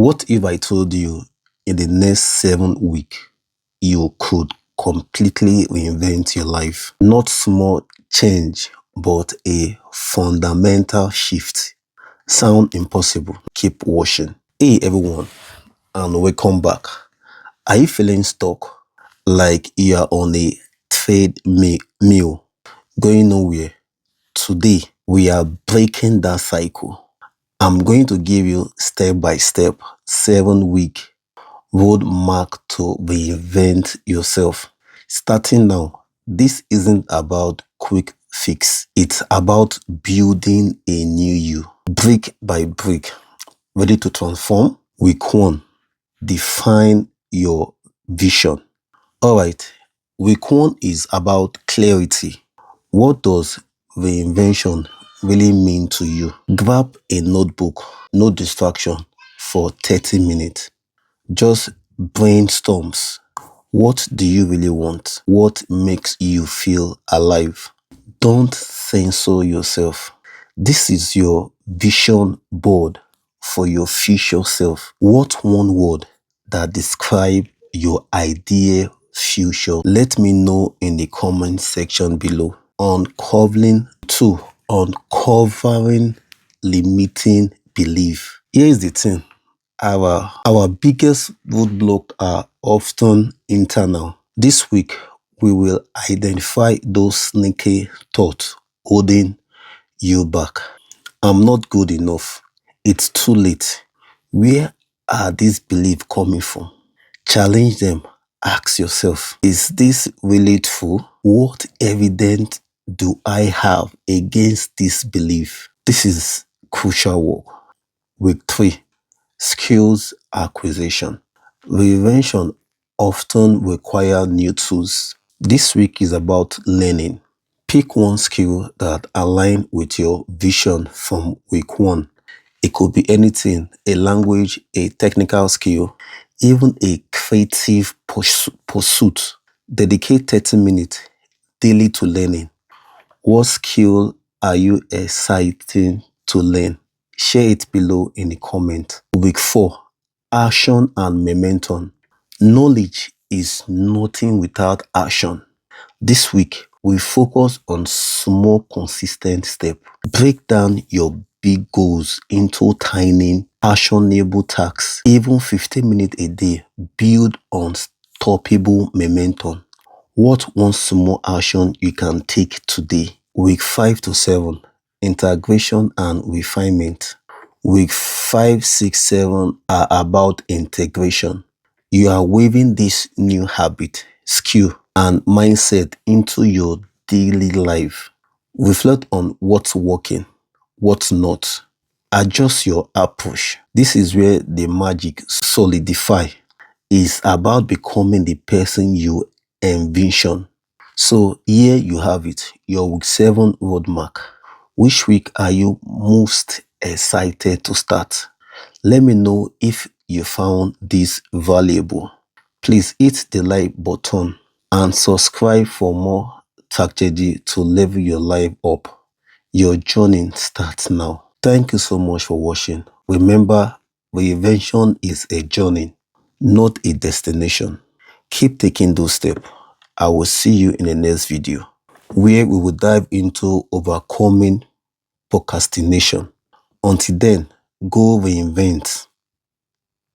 What if I told you in the next 7 weeks, you could completely reinvent your life? Not small change, but a fundamental shift. Sound impossible? Keep watching. Hey everyone, and welcome back. Are you feeling stuck? Like you are on a treadmill, going nowhere? Today, we are breaking that cycle. I'm going to give you step by step 7 week roadmap to reinvent yourself. Starting now, this isn't about quick fix. It's about building a new you, brick by brick, ready to transform. Week one, define your vision. All right, week one is about clarity. What does reinvention really mean to you? Grab a notebook, no distraction, for 30 minutes. Just brainstorms. What do you really want? What makes you feel alive? Don't censor yourself. This is your vision board for your future self. What one word that describe your ideal future? Let me know in the comment section below. Uncovering limiting belief. Here is the thing. Our biggest roadblocks are often internal. This week, we will identify those sneaky thoughts holding you back. I'm not good enough. It's too late. Where are these beliefs coming from? Challenge them. Ask yourself, is this really true? What evidence do I have against this belief? This is crucial work. Week three, skills acquisition. Reinvention often requires new tools. This week is about learning. Pick one skill that aligns with your vision from week one. It could be anything, a language, a technical skill, even a creative pursuit. Dedicate 30 minutes daily to learning. What skill are you excited to learn? Share it below in the comment. Week four, action and momentum. Knowledge is nothing without action. This week, we focus on small, consistent steps. Break down your big goals into tiny, actionable tasks. Even 15 minutes a day, build unstoppable momentum. What one small action you can take today? Week 5 to 7, integration and refinement. Week 5, 6, 7 are about integration. You are weaving this new habit, skill, and mindset into your daily life. Reflect on what's working, what's not. Adjust your approach. This is where the magic solidify. Is about becoming the person you envision. So here you have it, your week 7 roadmap. Which week are you most excited to start? Let me know if you found this valuable. Please hit the like button and subscribe for more strategy to level your life up. Your journey starts now. Thank you so much for watching. Remember, reinvention is a journey, not a destination. Keep taking those steps. I will see you in the next video, where we will dive into overcoming procrastination. Until then, go reinvent.